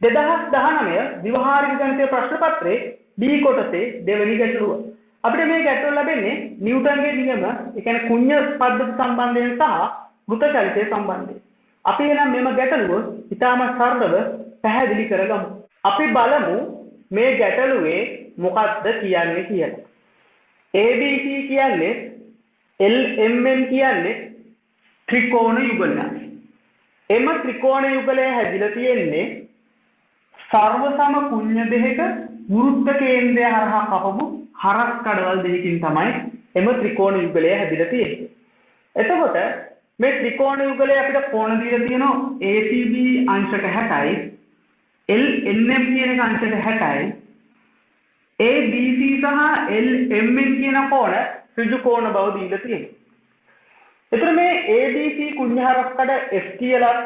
2019 ව්‍යවහාරික ගණිතය ප්‍රශ්න පත්‍රයේ D කොටසේ දෙවෙනි ගැටලුව. අපිට මේ ගැටලුව ලැබෙන්නේ නිව්ටන්ගේ නියම, ඒ කියන්නේ කුඤ්ඤ පද්ධති සම්බන්ධයෙන් සහ වෘත්ත චලිතය සම්බන්ධයෙන්. අපි එනම් මෙම ගැටලුව ඉතාම සරලව පැහැදිලි කරගමු. අපි බලමු මේ ගැටලුවේ මොකක්ද කියන්නේ කියලා. ABC කියන්නේ LMN කියන්නේ ත්‍රිකෝණ යුගලයක්. එම ත්‍රිකෝණ යුගලය හැදිලා තියෙන්නේ සර්වසම කුඤ්ඤ දෙකක වෘත්ත කේන්ද්‍රය හරහා කපපු හරස් කඩවල් දෙකකින් තමයි එම ත්‍රිකෝණ යුගලය හැදිලා තියෙන්නේ. එතකොට මේ ත්‍රිකෝණ යුගලය අපිට කෝණ දීලා තියෙනවා ACB අංශක 60යි, LNM කියන එක අංශක 60යි, ABC සහ LMN කියන කෝණ ඍජු කෝණ බව දීලා තියෙනවා. එතකොට මේ ABC කුඤ්ඤ හරස් කඩ S කියලා,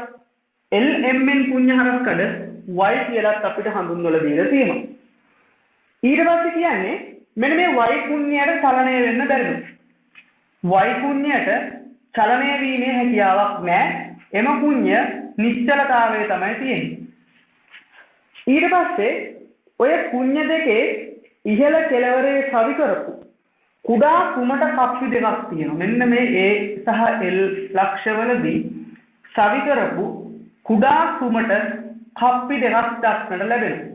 LMN කුඤ්ඤ හරස් කඩ y කියලාත් අපිට හඳුන්වලා දීලා තියෙනවා. ඊට පස්සේ කියන්නේ මෙන්න මේ y කුඤ්ඤයට චලනය වෙන්න බැරිද? y කුඤ්ඤයට චලනය වීමේ හැකියාවක් නැහැ. එම කුඤ්ඤ නිශ්චලතාවය තමයි තියෙන්නේ. ඊට පස්සේ ඔය කුඤ්ඤ දෙකේ ඉහළ කෙළවරේ සවි කරපු කුඩා කුමට කප්පි දෙකක් තියෙනවා. මෙන්න මේ A සහ L ලක්ෂවලදී සවි කරපු කුඩා කුමට කප්පි දෙකක් දක්නට ලැබෙනවා.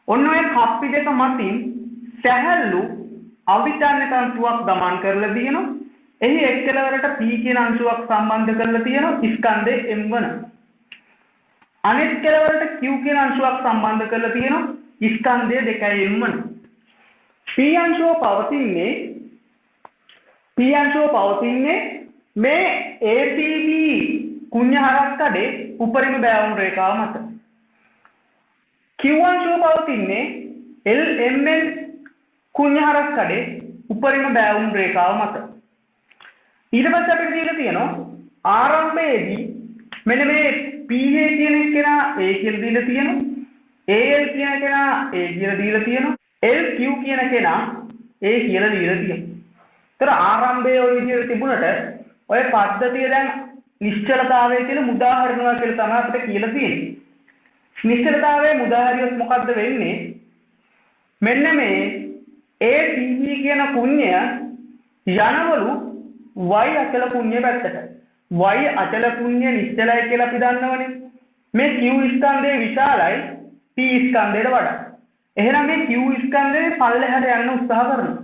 ඔන්න ඔය කප්පි දෙක මතින් සැහැල්ලු අවිචාන්‍ය තන්තුවක් ගමන් කරලා තියෙනවා. එහි එක් කෙළවරට P කියන අංශුවක් සම්බන්ධ කරලා තියෙනවා ස්කන්ධේ M1. අනෙක් කෙළවරට Q කියන අංශුවක් සම්බන්ධ කරලා තියෙනවා ස්කන්ධය 2 M1. P අංශුව පවතින්නේ මේ ACB කුඤ්ඤ හරස් කඩේ උපරිම බෑවුම් රේඛාව මත. Q අංශුව පවතින්නේ LMN කුඤ්ඤ හරස් කඩේ උපරිම බෑවුම් රේඛාව මත. ඊට පස්සේ අපිට දීලා තියෙනවා ආරම්භයේදී මෙන්න මේ PA කියන කෙනා A කියලා දීලා තියෙනවා, AL කියන කෙනා A කියලා දීලා තියෙනවා, LQ කියන කෙනා A කියලා දීලා තියෙනවා. ඒතර ආරම්භයේ ඔය විදිහට තිබුණට ඔය පද්ධතිය දැන් නිශ්චලතාවය කියලා මුදාහරිනවා කියලා තමයි අපිට කියලා තියෙන්නේ. නිශ්චලතාවයේ මුදාහරියොත් මොකද්ද වෙන්නේ? මෙන්න මේ ACB කියන කුඤ්ඤය යනවලු y අචල කුඤ්ඤය පැත්තට. y අචල කුඤ්ඤය නිශ්චලයි කියලා අපි දන්නවනේ. මේ q ස්කන්ධයේ විශාලයි p ස්කන්ධයට වඩා. එහෙනම් මේ q ස්කන්ධයේ පල්ලෙහාට යන්න උත්සාහ කරනවා.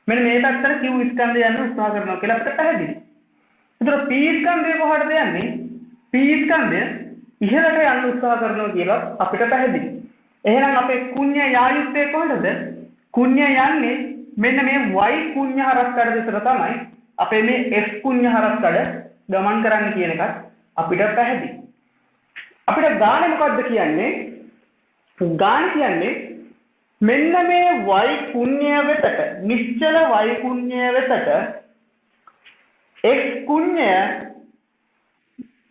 මෙන්න මේ පැත්තට q ස්කන්ධය යන්න උත්සාහ කරනවා කියලා අපිට පැහැදිලි. ඒතර p ස්කන්ධය කොහටද යන්නේ? p ස්කන්ධය ඉහළට යන්න උත්සාහ කරනවා කියලා අපිට පැහැදිලි. එහෙනම් අපේ කුඤ්ඤ යායුත්තේ කොහෙද? කුඤ්ඤ යන්නේ මෙන්න මේ y කුඤ්ඤ හරස් කඩ දෙතර තමයි අපේ මේ f කුඤ්ඤ හරස් කඩ ගමන් කරන්න කියන එකත් අපිට පැහැදිලි. අපිට ගානේ මොකද්ද කියන්නේ? ගාන කියන්නේ මෙන්න මේ y කුඤ්ඤය වෙතට, නිශ්චල y කුඤ්ඤය වෙතට x කුඤ්ඤය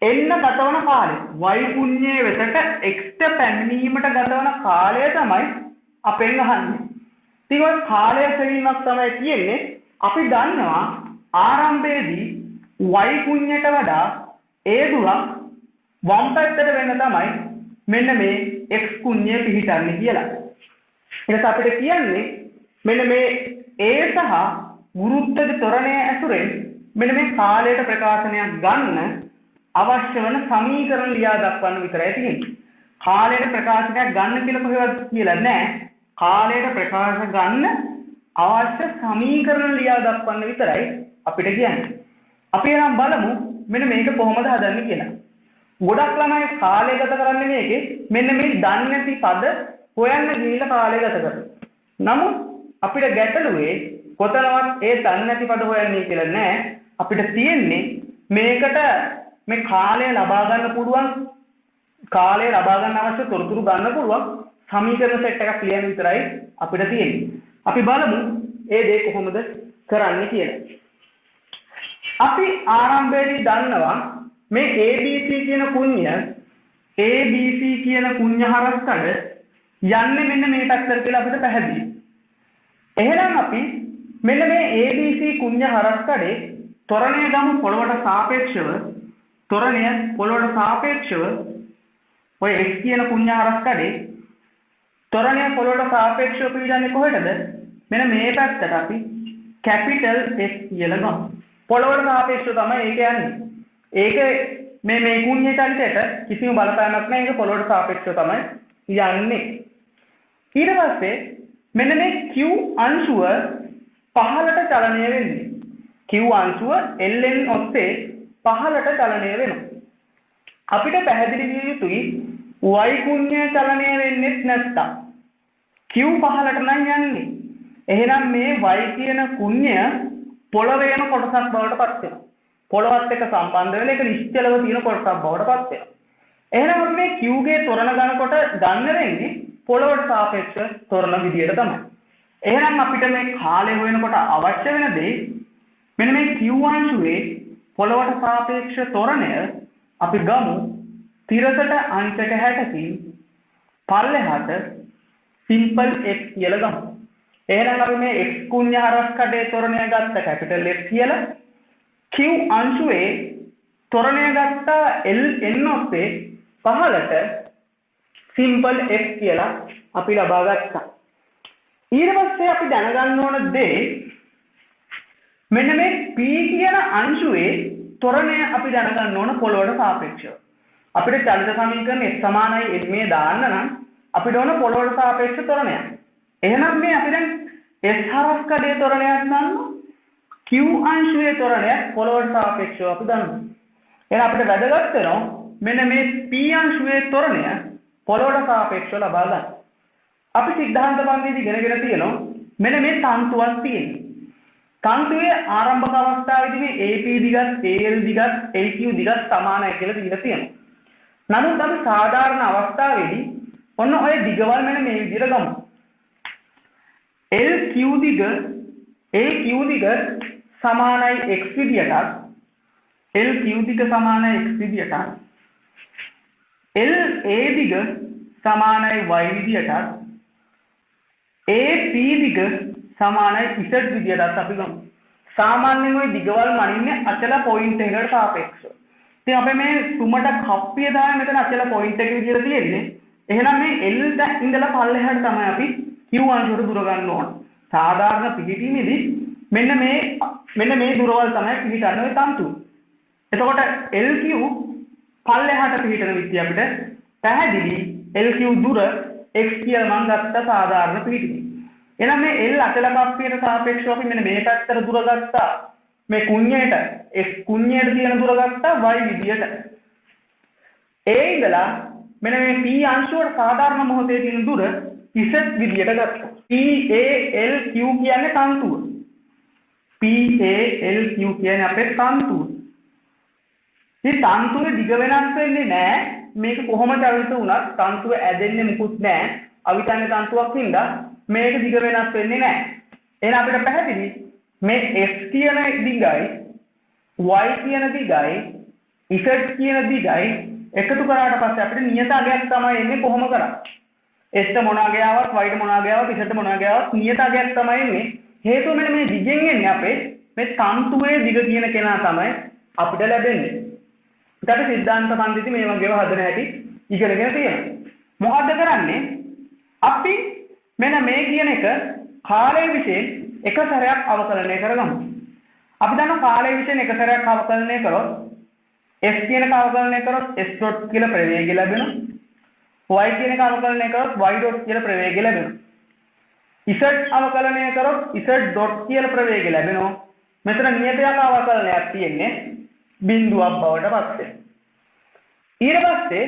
එන්න ගතවන කාලය, y කුඤ්ඤය වෙතට x පැමිණීමට ගතවන කාලය තමයි අපෙන් අහන්නේ. ඉතින් ඔය කාලය සෙවීමක් තමයි කියන්නේ. අපි දන්නවා ආරම්භයේදී y කුඤ්ඤයට වඩා a දුරක් වම් පැත්තට වෙන්න තමයි මෙන්න මේ x කුඤ්ඤය පිහිටන්නේ කියලා. ඊට අපිට කියන්නේ මෙන්න මේ a සහ වෘත්තද ත්වරණය ඇසුරෙන් මෙන්න මේ කාලයට ප්‍රකාශනයක් ගන්න අවශ්‍ය වන සමීකරණ ලියා දක්වන්න විතරයි තියෙන්නේ. කාලයට ප්‍රකාශනයක් ගන්න කියලා කොහෙවත් කියලා නැහැ. කාලයට ප්‍රකාශ ගන්න අවශ්‍ය සමීකරණ ලියා දක්වන්න විතරයි අපිට කියන්නේ. අපි එනම් බලමු මෙන්න මේක කොහොමද හදන්නේ කියලා. ගොඩක් ළමයි කාලය ගත කරන්නේ මේකේ මෙන්න මේ දන්නේ නැති පද හොයන්න ගිහිල්ලා කාලය ගත කරනවා. නමුත් අපිට ගැටලුවේ කොතනවත් ඒ දන්නේ නැති පද හොයන්නේ කියලා නෑ. අපිට තියෙන්නේ මේකට මේ කාලය ලබා ගන්න පුළුවන්, කාලය ලබා ගන්න අවශ්‍ය තොරතුරු ගන්න පුළුවන් සමීකරණ සෙට් එකක් ලියන්න විතරයි අපිට තියෙන්නේ. අපි බලමු ඒ දේ කොහොමද කරන්නේ කියලා. අපි ආරම්භයේදී දන්නවා මේ ABC කියන කුඤ්ඤ හරස් කඩ යන්නේ මෙන්න මේ පැත්තට කියලා අපිට පැහැදිලි. එහෙනම් අපි මෙන්න මේ ABC කුඤ්ඤ හරස් කඩේ ත්වරණය ගමු පොළවට සාපේක්ෂව ඔය x කියන කුඤ්ඤ හරස් කඩේ ත්වරණය පොළොවට සාපේක්ෂව පිළිගන්නේ කොහෙටද? මෙන්න මේ පැත්තට අපි කැපිටල් S කියලා ගමු. පොළොවට සාපේක්ෂව තමයි ඒක යන්නේ. ඒක මේ කුඤ්ඤ චලිතයට කිසිම බලපෑමක් නැහැ. ඒක පොළොවට සාපේක්ෂව තමයි යන්නේ. ඊට පස්සේ මෙන්න මේ q අංශුව පහළට චලනය වෙන්නේ. q අංශුව ln ඔස්සේ පහළට චලනය වෙනවා. අපිට පැහැදිලි විය යුතුයි y කුඤ්ඤය චලනය වෙන්නේ නැත්තම් q පහළට නම් යන්නේ. එහෙනම් මේ y කියන කුඤ්ඤය පොළවේම කොටසක් බවට පත් වෙනවා. පොළවත් එක්ක සම්බන්ධ වෙලා ඒක නිශ්චලව තියෙන කොටසක් බවට පත් වෙනවා. එහෙනම් අපි මේ q ගේ ත්වරණ ඝන කොට ගන්න වෙන්නේ පොළවට සාපේක්ෂ ත්වරණ විදියට තමයි. එහෙනම් අපිට මේ කාලය හොයනකොට අවශ්‍ය වෙන දේ මෙන්න මේ q අංශුවේ පොළවට සාපේක්ෂ ත්වරණය අපි ගමු 30ට අංශක 60කින් පල්ලෙහාට සිම්පල් x කියලා ගමු. එහෙනම් අපි මේ x කුඤ්ඤ හරස් කඩේ ත්වරණය ගත්ත කැපිටල් F කියලා q අංශුවේ ත්වරණය ගත්ත ln ඔස්සේ පහළට සිම්පල් x කියලා අපි ලබා ගත්තා. ඊට පස්සේ අපි දැනගන්න ඕන දේ මෙන්න මේ p කියන අංශුවේ ත්වරණය අපි දැනගන්න ඕන පොළොවට සාපේක්ෂව. අපිට චලිත සමීකරණ x සමානයි m මේ දාන්න නම් අපිට ඕන පොළොවට සාපේක්ෂ ත්වරණයක්. එහෙනම් මේ අපි දැන් s හරස් කඩේ ත්වරණයක් ගන්නවා. q අංශුවේ ත්වරණයක් පොළොවට සාපේක්ෂව අපි දන්නවා. එහෙනම් අපිට වැදගත් වෙනවා මෙන්න මේ p අංශුවේ ත්වරණය පොළොවට සාපේක්ෂව ලබා ගන්න. අපි සිද්ධාන්ත පන්තියේදී ඉගෙනගෙන තියෙනවා මෙන්න මේ තන්තුවක් තියෙනවා. තන්තුවේ ආරම්භක අවස්ථාවේදී මේ AP දිගත් AL දිගත් AQ දිගත් සමානයි කියලා දීලා තියෙනවා. නමුත් අපි සාධාරණ අවස්ථාවේදී ඔන්න ඔය දිගවල් මෙන්න මේ විදිහට ගමු. LQ දිග AQ දිග සමානයි x විදියටත් LQ දිග සමානයි x විදියටත් LA දිග සමානයි y විදියටත් AP දිග සමානයි z විදියටත් අපි ගමු. සාමාන්‍යයෙන් ওই දිගවල් මනින්නේ අචල පොයින්ට් එකකට සාපේක්ෂව. ඉතින් අපි මේ සුමට කප්පිය දාලා මෙතන අචල පොයින්ට් එක විදියට තියෙන්නේ. එහෙනම් මේ L ඉඳලා පල්ලෙහාට තමයි අපි q අංශුවට දුර ගන්න ඕන. සාධාරණ පිළිගීමේදී මෙන්න මේ දුරවල් තමයි පිළිගන්න ඔය තන්තු. එතකොට LQ පල්ලෙහාට පිළිටන විදිය අපිට පැහැදිලි. LQ දුර x කියලා මම ගත්ත සාධාරණ පිළිගීම. එහෙනම් මේ L අචල කප්පියට සාපේක්ෂව අපි මෙන්න මේ පැත්තට දුර ගත්තා. මේ කුඤ්ඤයට x කුඤ්ඤයට තියෙන දුර ගත්තා y විදියට. A ඉඳලා මෙන්න මේ p අංශුවට සාධාරණ මොහොතේ තියෙන දුර z විදියට ගත්තා. p a l q කියන්නේ තන්තුව. p a l q කියන්නේ අපේ තන්තුව. මේ තන්තුවේ දිග වෙනස් වෙන්නේ නැහැ. මේක කොහොම චලිත වුණත් තන්තුව ඇදෙන්නේ මුකුත් නැහැ. අවිතන්‍ය තන්තුවක් හින්දා මේක දිග වෙනස් වෙන්නේ නැහැ. එහෙනම් අපිට පැහැදිලි මේ s කියන දිගයි y කියන දිගයි z කියන දිගයි එකතු කරාට පස්සේ අපිට නියත අගයක් තමයි එන්නේ කොහොම කරන්නේ. s ට මොන අගය ආවත් y ට මොන අගය ආවත් z ට මොන අගය ආවත් නියත අගයක් තමයි එන්නේ. හේතුව මෙන්න මේ දිගෙන් එන්නේ අපේ මේ තන්තුවේ දිග කියන කෙනා තමයි අපිට ලැබෙන්නේ. ඊට සිද්ධාන්ත පන්තිති මේ වගේම හදන හැටි ඉගෙනගෙන තියෙනවා. මොකද්ද කරන්නේ? අපි මෙන්න මේ කියන එක කාලය විශේෂ එක සැරයක් අවකලනය කරගමු. අපි දන්නවා කාලය විශේෂ එක සැරයක් අවකලනය කරොත් s කියන එක අවකලනය කරොත් s dot කියලා ප්‍රවේගය ලැබෙනවා. y කියන එක අවකලනය කරොත් y dot කියලා ප්‍රවේගය ලැබෙනවා. z අවකලනය කරොත් z dot කියලා ප්‍රවේගය ලැබෙනවා. මෙතන නියතයක් අවකලනයක් තියෙන්නේ බිඳුවක් බවට පත් වෙනවා. ඊට පස්සේ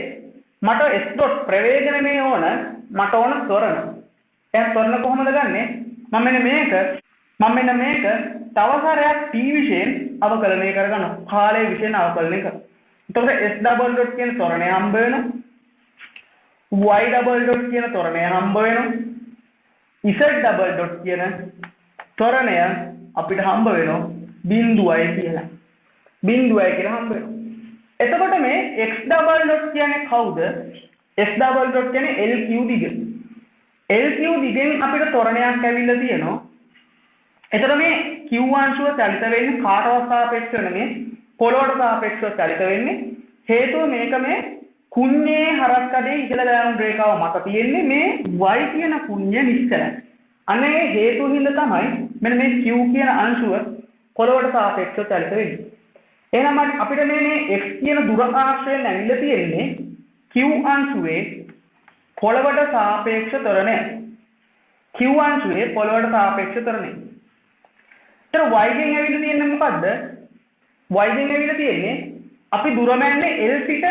මට s dot ප්‍රවේග නෙමෙයි ඕන මට ඕන ත්වරණ. දැන් ත්වරණ කොහොමද ගන්නෙ? මම මෙන්න මේක තව සැරයක් t විශේෂයෙන් අවකලනය කරගන්නවා. කාලය විශේෂයෙන් අවකලනය කරනවා. එතකොට s double dot කියන ත්වරණය හම්බ වෙනවා. y double dot කියන ත්වරණය හම්බ වෙනවා. z double dot කියන ත්වරණය අපිට හම්බ වෙනවා බිඳුවයි කියලා. බිඳුවයි කියලා හම්බ වෙනවා. එතකොට මේ x double dot කියන්නේ කවුද? s double dot කියන්නේ lq දිග. lq දිගෙන් අපිට ත්වරණයක් ඇවිල්ලා තියෙනවා. එතකොට මේ q අංශුව චලිත වෙන්නේ කාටවත් සාපේක්ෂව නෙමෙයි පොළොවට සාපේක්ෂව චලිත වෙන්නේ. හේතුව මේක මේ කුඤ්ඤේ හරස් කඩේ ඉහළ බෑවුම් රේඛාව මත තියෙන්නේ මේ y කියන කුඤ්ඤ නිශ්චලයි. අනේ හේතු හින්දා තමයි මෙන්න මේ q කියන අංශුව පොළවට සාපේක්ෂව චලිත වෙන්නේ. එහෙනම් අපිට මේ x කියන දුර ආශ්‍රයෙන් ඇවිල්ලා තියෙන්නේ q අංශුවේ පොළවට සාපේක්ෂ ත්වරණය. q අංශුවේ පොළවට සාපේක්ෂ ත්වරණය. ඒතර y ගෙන් ඇවිල්ලා තියෙන්නේ මොකද්ද? y ගෙන් ඇවිල්ලා තියෙන්නේ අපි දුර මැන්නේ L සිට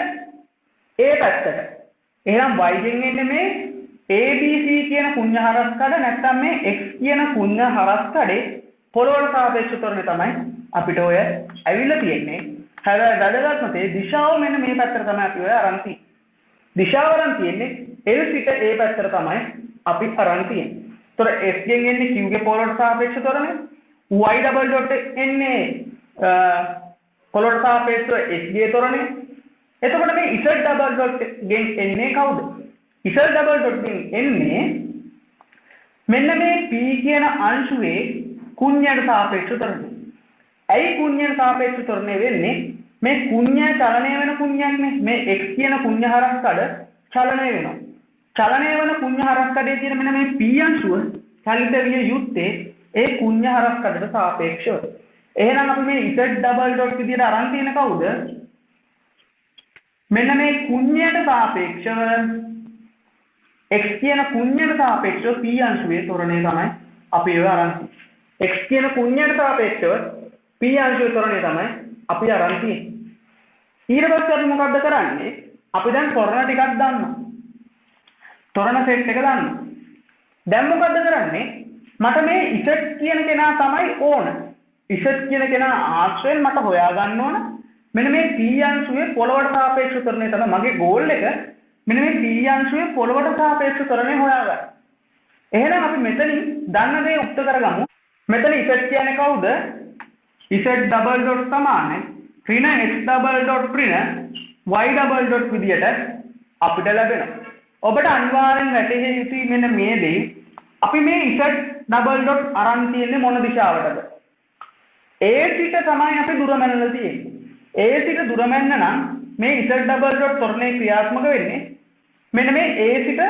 A පැත්තට. එහෙනම් y ගෙන් එන්නේ මේ ABC කියන කුඤ්ඤ හරස් කඩ නැත්නම් මේ x කියන කුඤ්ඤ හරස් කඩේ පොළොවට සාපේක්ෂ ත්වරණය තමයි අපිට ඔය ඇවිල්ලා තියෙන්නේ. හැබැයි වැදගත්ම තේ දිශාව මෙන්න මේ පැත්තට තමයි අපි ඔය අරන් තියෙන්නේ. දිශාව අරන් තියෙන්නේ L සිට A පැත්තට තමයි අපි අරන් තියෙන්නේ. ඒතර x ගෙන් එන්නේ q ගේ පොළොවට සාපේක්ෂ ත්වරණය. y ඩබල් ඩොට් එන්නේ පොළොවට සාපේක්ෂව x ගේ ත්වරණය. එතකොට මේ z ඩබල් ඩොට් ගෙන් එන්නේ කවුද? z ඩබල් ඩොට් ගෙන් එන්නේ මෙන්න මේ p කියන අංශුවේ කුඤ්ඤයට සාපේක්ෂ ත්වරණය. ඇයි කුඤ්ඤයට සාපේක්ෂ ත්වරණය වෙන්නේ? මේ කුඤ්ඤය චලනය වෙන කුඤ්ඤයක්නේ. මේ x කියන කුඤ්ඤ හරස් කඩ චලනය වෙනවා. චලනය වෙන කුඤ්ඤ හරස් කඩේ තියෙන මෙන්න මේ p අංශුව චලිත විය යුත්තේ ඒ කුඤ්ඤ හරස් කඩට සාපේක්ෂව. එහෙනම් අපි මේ z ඩබල් ඩොට් විදියට අරන් තියෙන කවුද? මෙන්න මේ කුඤ්ඤයට සාපේක්ෂව x කියන කුඤ්ඤයට සාපේක්ෂව p අංශුවේ ත්වරණය තමයි අපි ඒව අරන් තියෙන්නේ. x කියන කුඤ්ඤයට සාපේක්ෂව p අංශුවේ ත්වරණය තමයි අපි අරන් තියෙන්නේ. ඊට පස්සේ අපි මොකද්ද කරන්නේ? අපි දැන් ත්වරණ ටිකක් දන්නවා. ත්වරණ සෙට් එක දන්නවා. දැන් මොකද්ද කරන්නේ? මට මේ z කියන කෙනා තමයි ඕන. z කියන කෙනා ආශ්‍රයෙන් මට හොයාගන්න ඕන. මෙන්න මේ p අංශුවේ පොළවට සාපේක්ෂ ත්වරණය තමයි මගේ ගෝල් එක. මෙන්න මේ p අංශුවේ පොළවට සාපේක්ෂ ත්වරණය හොයාගන්න. එහෙනම් අපි මෙතනින් දන්න දේ උක්ත කරගමු. මෙතන z කියන්නේ කවුද? z ඩබල් ඩොට් සමානයි ඍණ x ඩබල් ඩොට් ඍණ y ඩබල් ඩොට් විදියට අපිට ලැබෙනවා. ඔබට අනිවාර්යෙන් වැටහෙ යුතුයි මෙන්න මේ දේ. අපි මේ z ඩබල් ඩොට් අරන් තියෙන්නේ මොන දිශාවටද? A සිට තමයි අපි දුර මැනලා තියෙන්නේ. A සිට දුර මැන්න නම් මේ z ඩබල් ඩොට් ත්වරණය ක්‍රියාත්මක වෙන්නේ මෙන්න මේ A සිට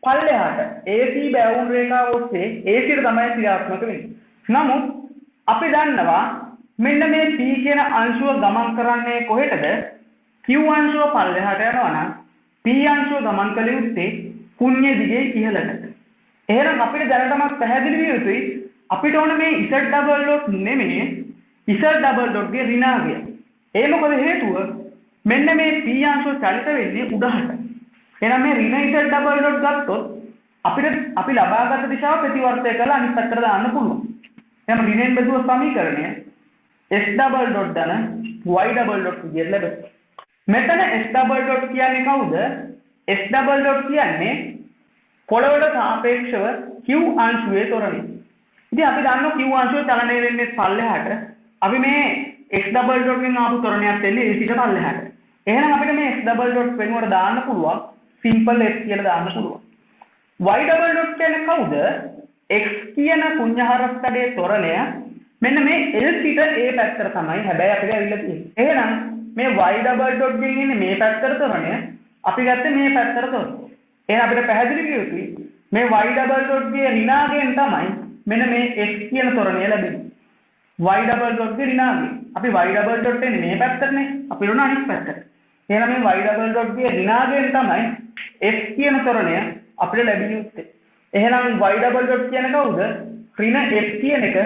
පල්ලෙහාට. AC බැවුම් රේඛාව ඔස්සේ A සිට තමයි ක්‍රියාත්මක වෙන්නේ. නමුත් අපි දන්නවා මෙන්න මේ p කියන අංශුව ගමන් කරන්නේ කොහෙටද? q අංශුව පල්ලෙහාට යනවා නම් p අංශුව ගමන් කළ යුත්තේ කුඤ්ඤ දිගේ ඉහළට. එහෙනම් අපිට දැනටමත් පැහැදිලි විය යුතුයි අපිට ඕන මේ z ඩබල් ඩොට් නෙමෙයි z ඩබල් ඩොට් ගේ ඍණාගය. ඒ මොකද හේතුව? මෙන්න මේ p අංශුව චලිත වෙන්නේ උඩහට. එහෙනම් මේ ඍණ z ඩබල් ඩොට් ගත්තොත් අපි ලබාගත් දිශාව ප්‍රතිවර්තය කරලා අනිත් පැත්තට දාන්න පුළුවන්. එහෙනම් ඍණෙන් බෙදුව සමීකරණය s ඩබල් ඩොට් ධන y ඩබල් ඩොට් විදියට ලැබෙනවා. මෙතන s ඩබල් ඩොට් කියන්නේ කවුද? s ඩබල් ඩොට් කියන්නේ පොළවට සාපේක්ෂව q අංශුවේ ත්වරණය. ඉතින් අපි දන්නවා q අංශුව චලනය වෙන්නේ පල්ලෙහාට. අපි මේ x ඩබල් ඩොට් එකෙන් ආපු ත්වරණයක් දෙන්නේ a සිට පල්ලෙහාට. එහෙනම් අපිට මේ x ඩබල් ඩොට් වෙනුවට දාන්න පුළුවන් සිම්පල් x කියලා දාන්න පුළුවන්. y ඩබල් ඩොට් කියන්නේ කවුද? x කියන කුඤ්ඤ හරස් කඩේ ත්වරණය මෙන්න මේ L සිට A පැත්තට තමයි හැබැයි අපිට ඇවිල්ලා තියෙන්නේ. එහෙනම් මේ y ඩබල් ඩොට් ගෙන් ඉන්නේ මේ පැත්තට ත්වරණය අපි ගත්තේ මේ පැත්තට ත්වරණය. එහෙනම් අපිට පැහැදිලි විය යුතුයි මේ y ඩබල් ඩොට් ගේ ඍණාගයෙන් තමයි මෙන්න මේ x කියන ත්වරණය ලැබෙන්නේ. y ඩබල් ඩොට් ගේ ඍණාගය. අපි y ඩබල් ඩොට් එන්නේ මේ පැත්තටනේ. අපි උන අනිත් පැත්තට. එහෙනම් මේ y ඩබල් ඩොට් ගේ ඍණාගයෙන් තමයි x කියන ත්වරණය අපිට ලැබෙන්නේ උත්තේ. එහෙනම් y ඩබල් ඩොට් කියන්නේ කවුද? ඍණ x කියන එක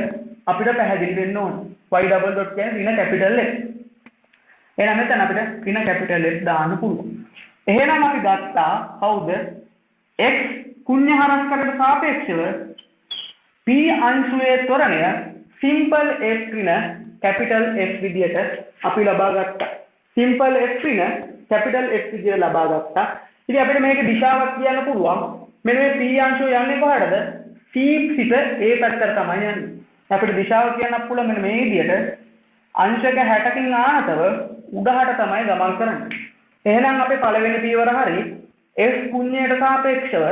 අපිට පැහැදිලි වෙන්න ඕන. y ඩබල් ඩොට් කියන්නේ ඍණ කැපිටල් x. එහෙනම් මෙතන අපිට ඍණ කැපිටල් x දාන්න පුළුවන්. එහෙනම් අපි ගත්තා කවුද? x කුඤ්ඤ හරස් කඩට සාපේක්ෂව p අංශුවේ ත්වරණය සිම්පල් x ඍණ කැපිටල් x විදියට අපි ලබා ගත්තා. සිම්පල් x ඍණ කැපිටල් x විදියට ලබා ගත්තා. ඉතින් අපිට මේකේ දිශාවක් කියන්න පුළුවන්. මෙන්න මේ p අංශුව යන්නේ කොහටද? c සිට a පැත්තට තමයි යන්නේ. අපිට දිශාව කියන්න පුළුවන් මෙන්න මේ විදියට අංශක 60කින් ආනතව උඩහට තමයි ගමන් කරන්නේ. එහෙනම් අපේ පළවෙනි පියවර හරි s කුඤ්ඤයට සාපේක්ෂව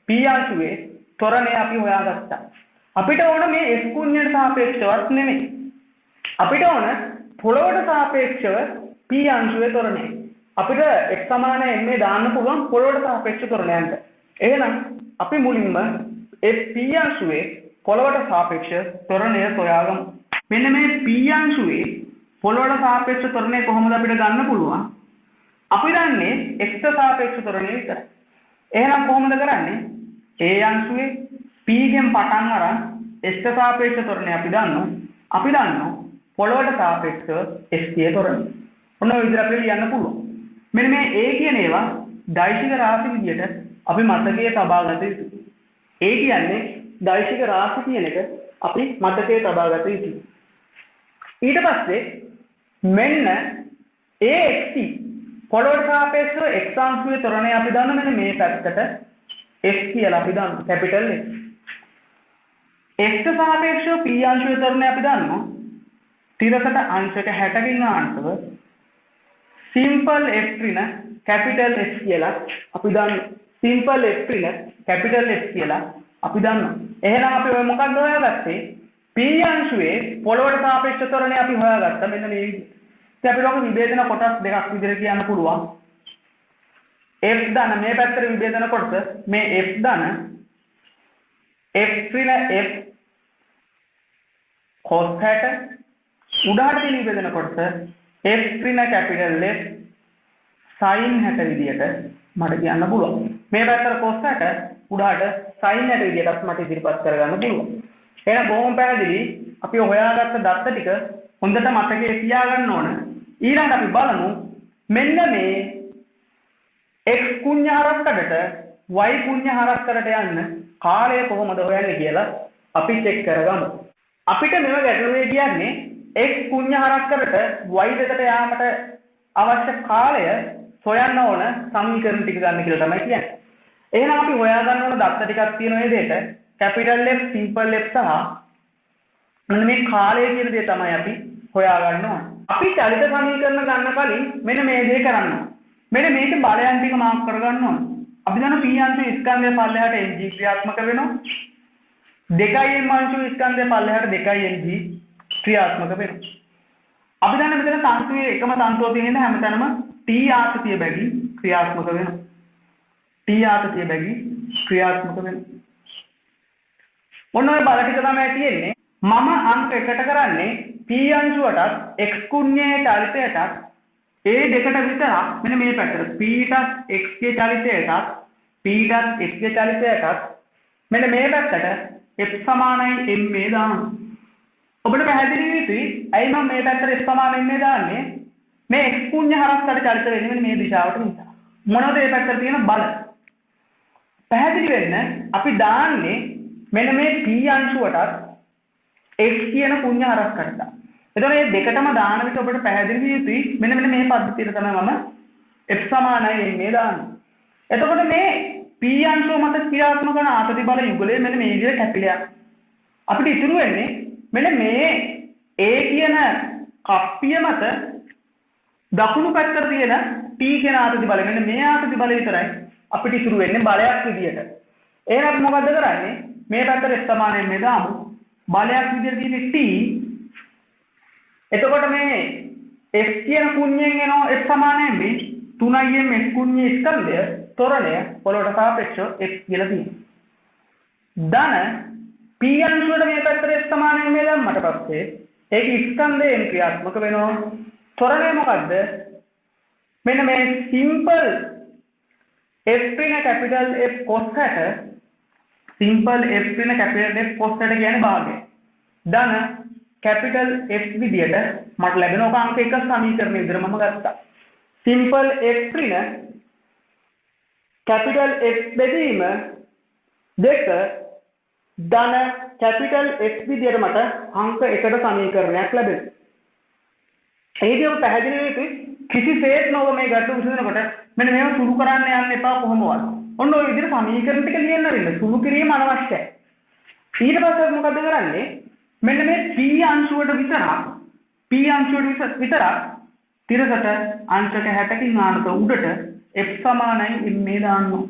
p අංශුවේ ත්වරණය අපි හොයාගත්තා. අපිට ඕන මේ s කුඤ්ඤයට සාපේක්ෂවත් නෙමෙයි. අපිට ඕන පොළොවට සාපේක්ෂව p අංශුවේ ත්වරණය. අපිට x සමාන ma දාන්න පුළුවන් පොළොවට සාපේක්ෂ ත්වරණයන්ට. එහෙනම් අපි මුලින්ම ඒ p අංශුවේ පොළොවට සාපේක්ෂ ත්වරණය සොයාගමු. මෙන්න මේ p අංශුවේ පොළොවට සාපේක්ෂ ත්වරණය කොහොමද අපිට ගන්න පුළුවන්? අපි දන්නේ x ට සාපේක්ෂ ත්වරණය විතරයි. එහෙනම් කොහොමද කරන්නේ? a අංශුවේ p ගෙන් පටන් අරන් x ට සාපේක්ෂ ත්වරණය අපි දන්නවා පොළොවට සාපේක්ෂව x ගේ ත්වරණය. ඔන්න ඔය විදිහට අපිට ලියන්න පුළුවන්. මෙන්න මේ a කියන ඒවා දෛශික රාශි විදියට අපි මතකයේ තබා ගත යුතුයි. a කියන්නේ දෛශික රාශි කියන එක අපි මතකයේ තබා ගත යුතුයි. ඊට පස්සේ මෙන්න axt පොළොවට සාපේක්ෂව x අංශුවේ ත්වරණය අපි දන්න මෙන්න මේ පැත්තට x කියලා අපි දන්නවා කැපිටල් x. x ට සාපේක්ෂව p අංශුවේ ත්වරණය අපි දන්නවා තිරකට අංශක 60කින් අංශව simple f ඍණ capital X කියලා අපි දන්නවා. simple f ඍණ capital X කියලා අපි දන්නවා. එහෙනම් අපි ඔය මොකක්ද හොයාගත්තේ? p අංශුවේ පොළොවට සාපේක්ෂ ත්වරණය අපි හොයාගත්තා මෙන්න මේ විදිහට. ඉතින් අපිට ඔක විභේදන කොටස් දෙකක් විදිහට කියන්න පුළුවන්. f ධන මේ පැත්තට විභේදන කොටස මේ f ධන f ඍණ f cos 60 උඩහට තියෙන විභේදන කොටස f ඍණ කැපිටල් F sin 60 විදියට මට කියන්න පුළුවන්. මේ පැත්තට cos 60 උඩහට sin 60 විදියටත් මට ඉදිරිපත් කරගන්න පුළුවන්. එහෙනම් බොහොම පැහැදිලි අපි හොයාගත්ත දත්ත ටික හොඳට මතකයේ තියාගන්න ඕන. ඊළඟට අපි බලමු මෙන්න මේ x කුණ්‍ය හරස්කඩට y කුණ්‍ය හරස්කඩට යන්න කාලය කොහොමද හොයන්නේ කියලා අපි චෙක් කරගමු. අපිට මෙව ගැටලුවේ කියන්නේ x කුණ්‍ය හරස්කඩට y දෙකට යාමට අවශ්‍ය කාලය සොයන්න ඕන සමීකරණ ටික ගන්න කියලා තමයි කියන්නේ. එහෙනම් අපි හොයා ගන්න ඕන දත්ත ටිකක් තියෙන මේ දෙයට capital F simple F සහ මෙන්න මේ කාලය කියන දේ තමයි අපි හොයා ගන්න ඕන. අපි චලිත සමීකරණ ගන්න කලින් මෙන්න මේ දේ කරන්න ඕන. මෙන්න මේක බලයන් ටික මාක් කරගන්න ඕන. අපි දන්න p අංශු ස්කන්ධය පල්ලෙහාට mg ක්‍රියාත්මක වෙනවා. 2m අංශු ස්කන්ධය පල්ලෙහාට 2mg ක්‍රියාත්මක වෙනවා. අපි දන්න මෙතන තන්තුවේ එකම තන්තුව තියෙන හැමතැනම t ආතතිය බැගින් ක්‍රියාත්මක වෙනවා. t ආතතිය බැගින් ක්‍රියාත්මක වෙනවා. මොන ඔය බල ටික තමයි තියෙන්නේ. මම අංක එකට කරන්නේ p අංශුවටත් x කුණ්‍යයේ චලිතයටත් a දෙකට විතරක් මෙන්න මේ පැත්තට p ටත් x ගේ චලිතයටත් p ටත් x ගේ චලිතයටත් මෙන්න මේ පැත්තට f සමානයි ma දානවා. ඔබට පැහැදිලි වෙයි ඇයි මම මේ පැත්තට f සමාන ma දාන්නේ? මේ x කුණ්‍ය හරස්කඩ චලිත වෙන්නේ මෙන්න මේ දිශාවට නිසා. මොනවද මේ පැත්තට තියෙන බල? පැහැදිලි වෙන්න අපි දාන්නේ මෙන්න මේ p අංශුවටත් x කියන කුණ්‍ය හරස්කඩට. එතකොට මේ දෙකටම දාන විට ඔබට පැහැදිලි වෙ යුතුයි මෙන්න මේ පද්ධතියට තමයි මම f සමානයි ma දාන්නේ. එතකොට මේ p අංශුව මත ක්‍රියාත්මක වන ආතති බල යුගලය මෙන්න මේ විදිහට කැපිලා අපිට ඉතුරු වෙන්නේ මෙන්න මේ a කියන කප්පිය මත දකුණු පැත්තට තියෙන t කියන ආතති බලය මෙන්න මේ ආතති බලය විතරයි අපිට ඉතුරු වෙන්නේ බලයක් විදියට. එහෙනම් මොකද්ද කරන්නේ? මේ පැත්තට f සමානයි මේ දාමු. බලයක් විදියට තියෙන t. එතකොට මේ f කියන කුණ්‍යෙන් එනවා f සමානයි මේ 3m x කුණ්‍ය ස්කන්ධය ත්වරණය පොළොවට සාපේක්ෂව x කියලා තියෙනවා. ධන p අංශුවට මේ පැත්තට f සමානයි මේ දැම්මට පස්සේ ඒක ස්කන්ධයෙන් ක්‍රියාත්මක වෙනවා. ත්වරණය මොකද්ද? මෙන්න මේ simple f ඍණ capital F cos 60 simple f ඍණ capital F cos 60 කියන්නේ භාගය. ධන capital F විදියට මට ලැබෙන ඔක අංක 1 සමීකරණය විදිහට මම ගත්තා. simple f ඍණ capital F බෙදීම 2 ධන capital F විදියට මට අංක 1ට සමීකරණයක් ලැබෙනවා. ඒකේ ඔබ පැහැදිලි වෙයි කිසිසේත් නොව මේ ගැටලු විසඳනකොට මෙන්න මේව සුළු කරන්න යන්න එපා කොහොමවත්. ඔන්න ඔය විදිහට සමීකරණ ටික ලියන්න වෙන්නේ. සුළු කිරීම අනවශ්‍යයි. ඊට පස්සේ මොකද කරන්නේ? මෙන්න මේ p අංශුවට විතරක් තිරසට අංශක 60කින් ආනත උඩට f සමානයි ma දානවා.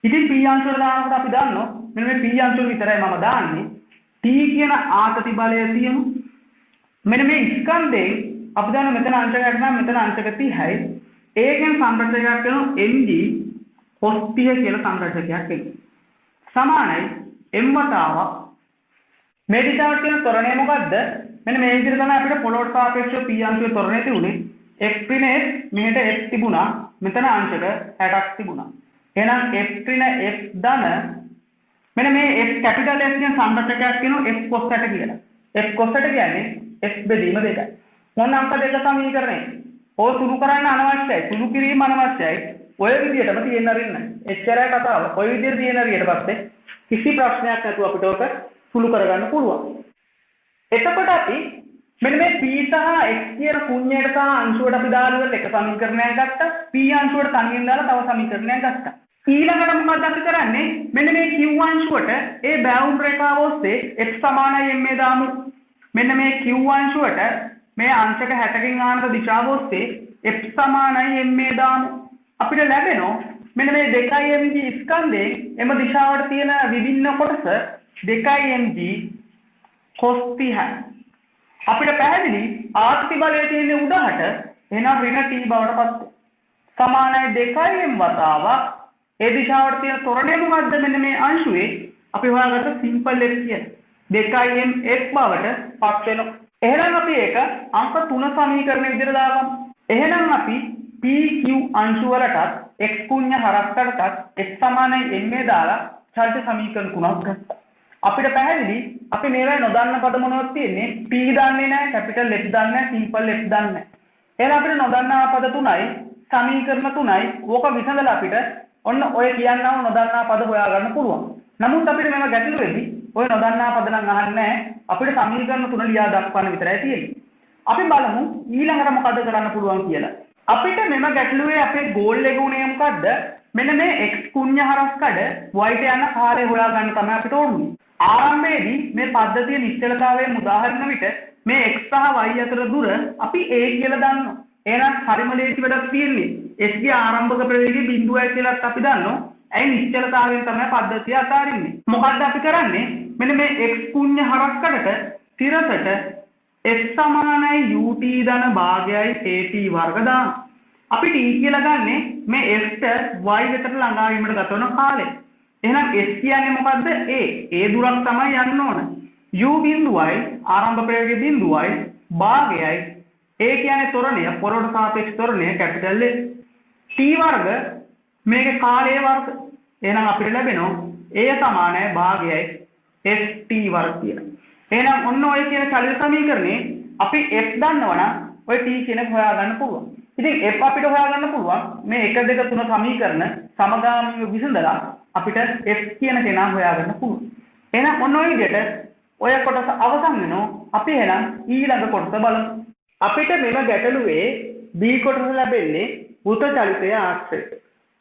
ඉතින් p අංශුවට දානකොට අපි දන්නවා මෙන්න මේ p අංශුව විතරයි මම දාන්නේ. t කියන ආතති බලය තියමු. මෙන්න මේ ස්කන්ධේ අපි දන්න මෙතන අංශක 60 නම් මෙතන අංශක 30යි. ඒකෙන් සංරචකයක් වෙනවා mg cos 30 කියලා සංරචකයක් එක්ක. සමානයි m වතාවක් මේ දිශාවට තියෙන ත්වරණය මොකද්ද? මෙන්න මේ විදිහට තමයි අපිට පොළොවට සාපේක්ෂව p අංශයේ ත්වරණය තිබුණේ. x ඍණ f මෙහෙට f තිබුණා. මෙතන අංශක 60ක් තිබුණා. එහෙනම් f ඍණ f ධන මෙන්න මේ f කැපිටල් S කියන සංරචකයක් කියනවා f cos 60 කියලා. f cos 60 කියන්නේ f බෙදීම දෙකයි. මොන අංක දෙක සමීකරණය? ඔය සුළු කරන්න අනවශ්‍යයි. සුළු කිරීම අනවශ්‍යයි. ඔය විදිහටම තියෙන්න අරින්න. එච්චරයි කතාව. ඔය විදිහට තියෙන ඊට පස්සේ කිසි ප්‍රශ්නයක් නැතුව අපිට ඔක සුළු කරගන්න පුළුවන්. එතකොට අපි මෙන්න මේ p සහ x කියන කුණ්‍යයට සහ අංශුවට අපි දාලා එක සමීකරණයක් ගත්තා. p අංශුවට තනියෙන් දාලා තව සමීකරණයක් ගත්තා. ඊළඟට මොකද අපි කරන්නේ? මෙන්න මේ q අංශුවට ඒ බැවුම් රේඛාව ඔස්සේ x සමානයි m දාමු. මෙන්න මේ q අංශුවට මේ අංශක 60කින් ආනත දිශාව ඔස්සේ f සමානයි m දාමු. අපිට ලැබෙනවා මෙන්න මේ 2mg ස්කන්ධයෙන් එම දිශාවට තියෙන විභින්න කොටස 2mg cos 30. අපිට පැහැදිලි ආර්ථි බලය තියෙන උඩහට එහෙනම් ඍණ t බවට පත් සමානයි 2m වතාවක් ඒ දිශාවට තියෙන ත්වරණය මොකද්ද? මෙන්න මේ අංශුවේ අපි හොයාගත්ත සිම්පල් x කියන 2m x බවට පත් වෙනවා. එහෙනම් අපි ඒක අංක 3 සමීකරණය විදිහට දාගමු. එහෙනම් අපි pq අංශු වලටත් x කුණ්‍ය හරස්කටත් x සමානයි m දාලා චලිත සමීකරණ 3ක් ගත්තා. අපිට පැහැදිලි අපි මේවා නොදන්න පද මොනවද තියෙන්නේ? p දන්නේ නැහැ, කැපිටල් f දන්නේ නැහැ, සිම්පල් f දන්නේ නැහැ. එහෙනම් අපිට නොදන්නා පද 3යි සමීකරණ 3යි ඕක විසඳලා අපිට ඔන්න ඔය කියන්නව නොදන්නා පද හොයාගන්න පුළුවන්. නමුත් අපිට මේවා ගැටලු වෙන්නේ ඔය නොදන්නා පද නම් අහන්නේ නැහැ. අපිට සමීකරණ 3 ලියා දක්වන්න විතරයි තියෙන්නේ. අපි බලමු ඊළඟට මොකද කරන්න පුළුවන් කියලා. අපිට මෙම ගැටලුවේ අපේ ගෝල් එක උනේ මොකද්ද? මෙන්න මේ x කුණ්‍ය හරස්කඩ y ට යන කාර්යය හොයාගන්න තමයි අපිට ඕනේ. ආරම්භයේදී මේ පද්ධතිය නිශ්චලතාවයෙන් උදාහරණ විට මේ x සහ y අතර දුර අපි a කියලා දන්නවා. එහෙනම් හරිම ලේසි වැඩක් තියෙන්නේ. s ගේ ආරම්භක ප්‍රවේගය බිඳුවයි කියලාත් අපි දන්නවා. ඇයි නිශ්චලතාවයෙන් තමයි පද්ධතිය අතාරින්නේ. මොකද්ද අපි කරන්නේ? මෙන්න මේ x කුණ්‍ය හරස්කඩට තිරසට x සමානයි ut ධන භාගයයි at වර්ග දාන. අපි t කියලා ගන්නෙ මේ x ට y වෙතට ළඟා වීමට ගත වන කාලය. එහෙනම් s කියන්නේ මොකද්ද? a දුරක් තමයි යන්න ඕන. u බිඳුවයි ආරම්භ ප්‍රවේගය බිඳුවයි භාගයයි a කියන්නේ ත්වරණය පොළොවට සාපේක්ෂ ත්වරණය කැපිටල් S. t වර්ග මේකේ කාලයේ වර්ග. එහෙනම් අපිට ලැබෙනවා a සමානයි භාගයයි st වර්ග කියලා. එහෙනම් ඔන්න ඔය කියන චලිත සමීකරණේ අපි f දන්නවනම් ඔය t කියන එක හොයාගන්න පුළුවන්. ඉතින් f අපිට හොයාගන්න පුළුවන් මේ 1 2 3 සමීකරණ සමගාමීව විසඳලා අපිට f කියන කෙනා හොයාගන්න පුළුවන්. එහෙනම් ඔන්න ඔය විදිහට ඔය කොටස අවසන් වෙනවා. අපි එහෙනම් ඊළඟ කොටස බලමු. අපිට මෙම ගැටලුවේ b කොටස ලැබෙන්නේ වෘත චලිතය ආශ්‍රයෙන්.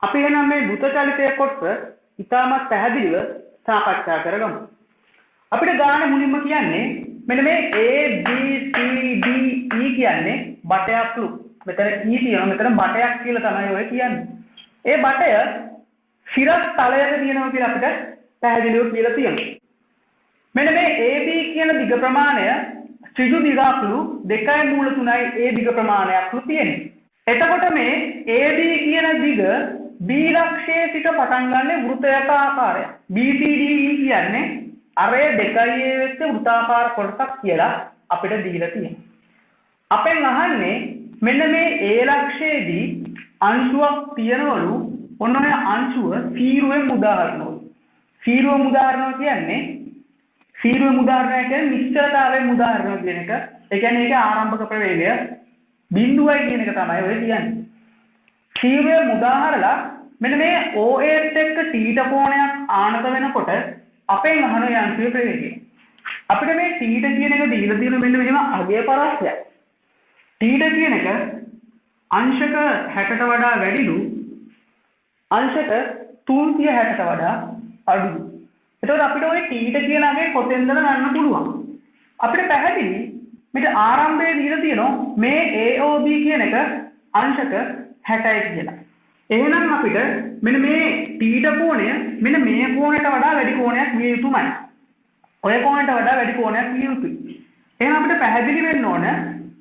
අපි එහෙනම් මේ වෘත චලිතය කොටස ඉතාමත් පැහැදිලිව සාකච්ඡා කරගමු. අපිට ගාන මුලින්ම කියන්නේ මෙන්න මේ a b c d e කියන්නේ බටයක්ලු. මෙතන e තියෙනවා, මෙතන බටයක් කියලා තමයි ඔය කියන්නේ. ඒ බටය සිරස් තලයක තියෙනවා කියලා අපිට පැහැදිලිව කියලා තියෙනවා. මෙන්න මේ ab කියන දිග ප්‍රමාණය ත්‍රිජු දිගක්ලු 2.3යි a දිග ප්‍රමාණයක්ලු තියෙනවා. එතකොට මේ ab කියන දිග b ලක්ෂයේ සිට පටන් ගන්න වෘත්තයක ආකාරය. bcde කියන්නේ අරය 2a වෙච්ච වෘත්තාකාර කොටසක් කියලා අපිට දීලා තියෙනවා. අපෙන් අහන්නේ මෙන්න මේ a ලක්ෂයේදී අංශුවක් තියනවලු. ඔන්න ඔය අංශුව සීරුවෙන් උදාහරණවලු. සීරුවෙන් උදාහරණ කියන්නේ නිශ්චලතාවයෙන් උදාහරණ කියන එක. ඒ කියන්නේ ඒකේ ආරම්භක ප්‍රවේගය බිඳුවයි කියන එක තමයි ඔය කියන්නේ. සීරුවෙන් උදාහරණලා මෙන්න මේ OH එක්ක θ කෝණයක් ආනත වෙනකොට අපෙන් අහන යන්ත්‍රයේ ප්‍රවේගය. අපිට මේ θ කියන එක දීලා තියෙන මෙන්න මෙහෙම අගය පරාසයක්. θ කියන එක අංශක 60ට වඩා වැඩිලු අංශක 360ට වඩා අඩුයි. එතකොට අපිට ওই θ කියන අගේ කොතෙන්ද ගන්න පුළුවන්. අපිට පැහැදිලි මේක ආරම්භයේ දීලා තියෙනවා මේ AOB කියන එක අංශක 60යි කියලා. එහෙනම් අපිට මෙන්න මේ θ කෝණය මෙන්න මේ කෝණයට වඩා වැඩි කෝණයක් විය යුතුමයි. ඔය කෝණයට වඩා වැඩි කෝණයක් විය යුතුයි. එහෙනම් අපිට පැහැදිලි වෙන්න ඕන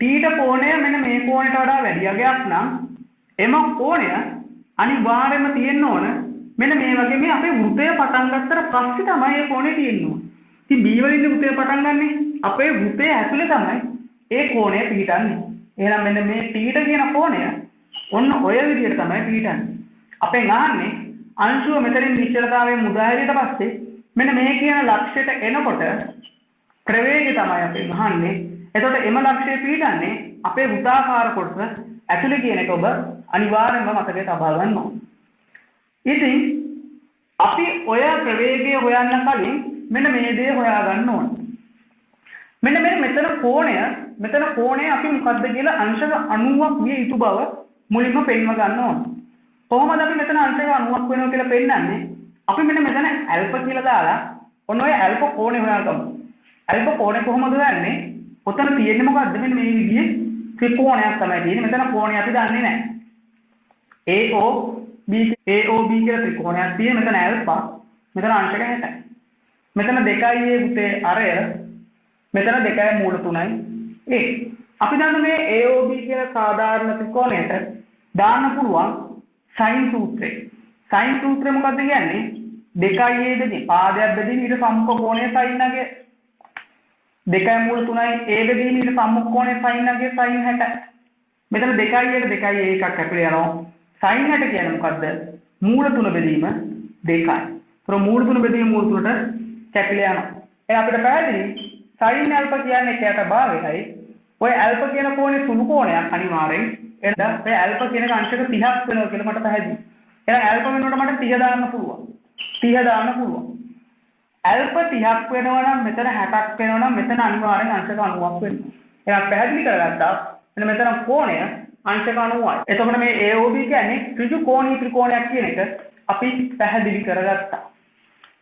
θ කෝණය මෙන්න මේ කෝණයට වඩා වැඩි අගයක් නම් එම කෝණය අනිවාර්යයෙන්ම තියෙන්න ඕන මෙන්න මේ වගේ මේ අපේ වෘතය පටන් ගත්තට පස්සේ තමයි මේ කෝණය තියෙන්න ඕන. ඉතින් B වලින් වෘතය පටන් ගන්නෙ අපේ වෘතය ඇතුලේ තමයි ඒ කෝණය පිහිටන්නේ. එහෙනම් මෙන්න මේ θ කියන කෝණය ඔන්න ඔය විදිහට තමයි පිහිටන්නේ. අපෙන් අහන්නේ අංශුව මෙතනින් නිශ්චලතාවයෙන් මුදා හැරියට පස්සේ මෙන්න මේ කියන ලක්ෂයට එනකොට ප්‍රවේගය තමයි අපෙන් අහන්නේ. එතකොට එම ලක්ෂය පිහිටන්නේ අපේ වෘත්තාකාර කොටස ඇතුලේ කියන එක ඔබ අනිවාර්යයෙන්ම මතකයේ තබා ගන්න ඕන. ඉතින් අපි ඔය ප්‍රවේගය හොයන්න කලින් මෙන්න මේ දේ හොයා ගන්න ඕන. මෙන්න මෙතන කෝණය අපි මොකද්ද කියලා අංශක 90ක් විය යුතු බව මුලින්ම පෙන්ව ගන්න ඕන. කොහොමද අපි මෙතන අංශක 90ක් වෙනවා කියලා පෙන්නන්නේ? අපි මෙන්න මෙතන ඇල්ෆා කියලා දාලා ඔන්න ඔය ඇල්ෆා කෝණය හොයාගමු. ඇල්ෆා කෝණය කොහොමද හොයන්නේ? ඔතන තියෙන්නේ මොකද්ද? මෙන්න මේ විදිහේ ත්‍රිකෝණයක් තමයි තියෙන්නේ. මෙතන කෝණය අපි දන්නේ නැහැ. AOB කියලා ත්‍රිකෝණයක් තියෙන. මෙතන ඇල්ෆා, මෙතන අංශක 60යි. මෙතන 2යි පුතේ අරය, මෙතන 2යි මූල 3යි A. අපි දන්න මේ AOB කියන සාධාරණ ත්‍රිකෝණයට දාන්න පුළුවන් sin සූත්‍රය. sin සූත්‍රය මොකක්ද කියන්නේ? 2යි A බෙදී පාදයක් බෙදී ඊට සම්මුඛ කෝණය sin නගේ 2යි මූල 3යි A බෙදී ඊට සම්මුඛ කෝණය sin නගේ sin 60. මෙතන 2යි A 2යි A එකක් කැපිලා යනවා. sin 60 කියන්නේ මොකද්ද? මූල 3 බෙදීම 2යි. ඒතර මූල 3 බෙදීම මූල 3ට කැපිලා යනවා. එහෙනම් අපිට පැහැදිලි sin alpha කියන්නේ 1ට භාගයයි. ඔය alpha කියන කෝණේ සුළු කෝණයක් අනිවාර්යෙන්. එහෙනම් ඔය alpha කියන එක අංශක 30ක් වෙනවා කියලා මට පැහැදිලි. එහෙනම් alpha වෙනකොට මට 30 දාන්න පුළුවන්. 30 දාන්න පුළුවන්. alpha 30ක් වෙනවා නම් මෙතන 60ක් වෙනවා නම් මෙතන අනිවාර්යෙන් අංශක 90ක් වෙනවා. එහෙනම් පැහැදිලි කරගත්තා. මෙන්න මෙතන කෝණය අංශක 90යි. එතකොට මේ AOB කියන්නේ ඍජු කෝණී ත්‍රිකෝණයක් කියන එක අපි පැහැදිලි කරගත්තා.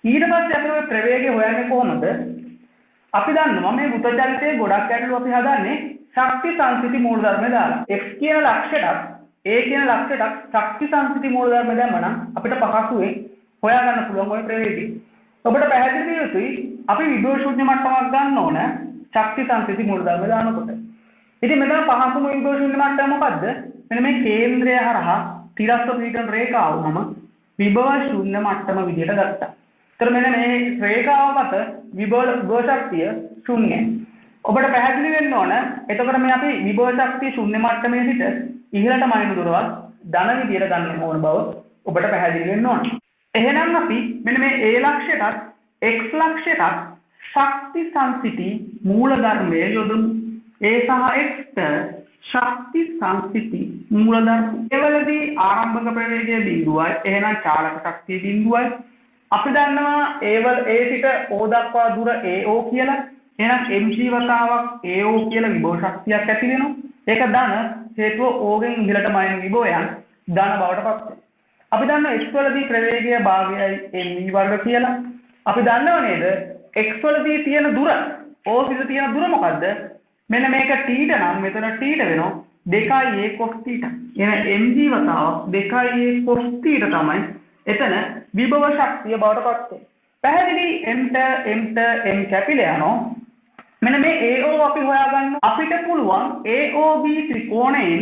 ඊට පස්සේ අපි ඔය ප්‍රවේගය හොයන්නේ කොහොමද? අපි දන්නවා මේ වෘත චලිතයේ ගොඩක් ගැටලු අපි හදන්නේ ශක්ති සංසිති මූලධර්ම දාලා. x කියන ලක්ෂයටත් a කියන ලක්ෂයටත් ශක්ති සංසිති මූලධර්ම දැම්මනම් අපිට පහසුවෙන් හොයාගන්න පුළුවන් ওই ප්‍රවේගය. ඔබට පැහැදිලි විය යුතුයි අපි විභව ශූන්‍ය මට්ටමක් ගන්න ඕන ශක්ති සංසිති මූලධර්ම දානකොට. ඉතින් මෙතන පහසුම විභව ශූන්‍ය මට්ටම මොකද්ද? මෙන්න මේ කේන්ද්‍රය හරහා තිරස්ව පීඩන රේඛාව වුණම විභව ශූන්‍ය මට්ටම විදියට ගත්තා. तर මෙන්න මේ රේඛාව මත විභව ශක්තිය ශූන්‍යයි. ඔබට පැහැදිලි වෙන්න ඕන එතකොට මේ අපි විභව ශක්තිය ශූන්‍ය මට්ටමේ සිට ඉහළටම අයින දුරවල් ධන විදියට ගන්න ඕන බව ඔබට පැහැදිලි වෙන්න ඕන. එහෙනම් අපි මෙන්න මේ A ලක්ෂයටත් X ලක්ෂයටත් ශක්ති සංසිති මූල ධර්මයේ යොදමු. A සහ X ශක්ති සංසිති මූල ධර්ම. ඒවලදී ආරම්භක ප්‍රවේගය බිඳුවයි. එහෙනම් චාලක ශක්තිය බිඳුවයි. අපි දන්නවා A සිට O දක්වා දුර AO කියලා. එහෙනම් mg වතාවක් AO කියලා විභව ශක්තියක් ඇති වෙනවා. ඒක ධන හේතුව O ගෙන් ඉහළට මයින් විභවයන් ධන බවට පත් වෙනවා. අපි දන්නවා x වලදී ප්‍රවේගය භාගයයි mv වර්ග කියලා. අපි දන්නව නේද x වලදී තියෙන දුර O සිට තියෙන දුර මොකද්ද? මෙන්න මේක t නම් මෙතන t වෙනවා 2a cos θ. එහෙනම් mg වතාවක් 2a cos θ තමයි එතන විභව ශක්තිය බවට පත් වෙන්නේ. පැහැදිලි m කැපිලා යනවා. මෙන්න මේ AO අපි හොයාගන්න අපිට පුළුවන් AOB ත්‍රිකෝණයෙන්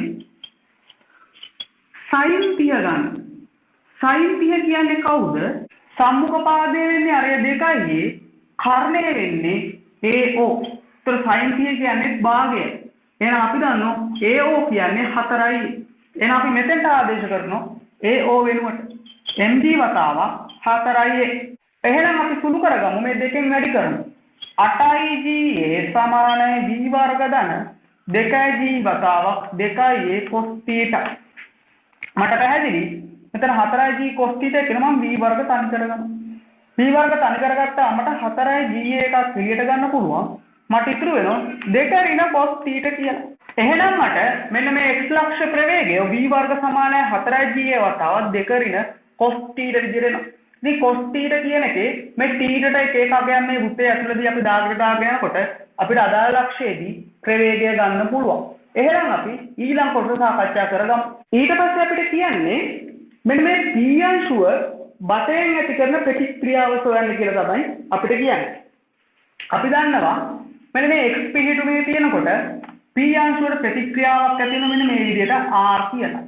sin 30 ගන්න. sin 30 කියන්නේ කවුද? සම්මුඛ පාදයේ වෙන්නේ අරය 2යි කර්ණය වෙන්නේ AO. ඒතර sin 30 කියන්නේ භාගය. එහෙනම් අපි දන්නවා AO කියන්නේ 4යි. එහෙනම් අපි මෙතෙන්ට ආදේශ කරනවා AO වෙනුවට mg වතාවක් 4යි. එහෙනම් අපි සුළු කරගමු මේ දෙකෙන් වැඩි කරමු. 8යි ga සමානයි v වර්ග ධන 2යි g වතාවක් 2යි cos θ. මට පැහැදිලි. මෙතන 4යි g cos θ කියලා මම v වර්ග තනි කරගන්නවා. v වර්ග තනි කරගත්තාම මට 4යි ga එකක් එළියට ගන්න පුළුවන්. මට ඉතුරු වෙනවා 2 ඍණ cos θ කියලා. එහෙනම් මට මෙන්න මේ x ලක්ෂ ප්‍රවේගය v වර්ග සමානයි 4යි ga වතාවක් 2 ඍණ cos θ විදිහට එනවා. ඉතින් cos θ කියන එකේ මේ θ ට එක අගයක් මේ වෘත්තය ඇතුළතදී අපි දාගෙන යනකොට අපිට අදාළ ලක්ෂයේදී ප්‍රවේගය ගන්න පුළුවන්. එහෙනම් අපි ඊළඟ කොටස සාකච්ඡා කරගමු. ඊට පස්සේ අපිට කියන්නේ මෙන්න මේ p අංශුව බතෙන් ඇති කරන ප්‍රතික්‍රියාව සොයන්න කියලා තමයි අපිට කියන්නේ. අපි දන්නවා මෙන්න මේ x පිහිටුමේ තියෙනකොට p අංශුවට ප්‍රතික්‍රියාවක් ඇති වෙන මෙන්න මේ විදිහට r කියලා.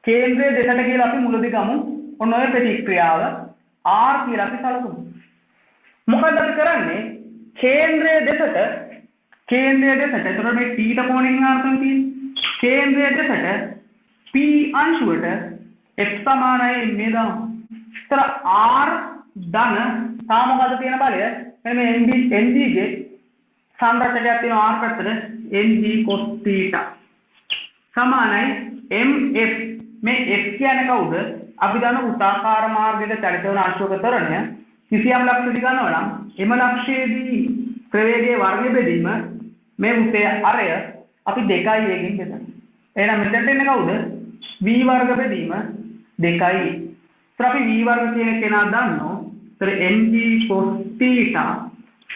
කේන්ද්‍රයේ දෙසට කියලා අපි මුලදී ගමු. ඔන්න ඔය ප්‍රතික්‍රියාව R කියලා අපි සැලකුමු. මොකද අපි කරන්නේ කේන්ද්‍රයේ දෙසට එතකොට මේ P ට කොණකින් ආර්ථම් තියෙන්නේ. කේන්ද්‍රයේ දෙසට P අංශුවට F සමානයි මේ දාමු. ඒතර R ධන තා මොකද තියෙන බලය? මෙන්න මේ NG ගේ සංරචකයක් තියෙනවා R පැත්තට NG cos θ සමානයි MF. මේ F කියන්නේ කවුද? අපි දන්න උත්තරාකාර මාර්ගයක චලිත වන අංශක තරණය කිසියම් ලක්ෂයක ගන්නවා නම් එම ලක්ෂයේදී ප්‍රවේගයේ වර්ගය බෙදීම මේ උත්තේ අරය අපි 2යි එකකින් බෙදනවා. එහෙනම් මෙතනට එන්නේ කවුද? v වර්ග බෙදීම 2යි. ඒත් අපි v වර්ග කියන කෙනා දන්නෝ. ඒතර mg cos θ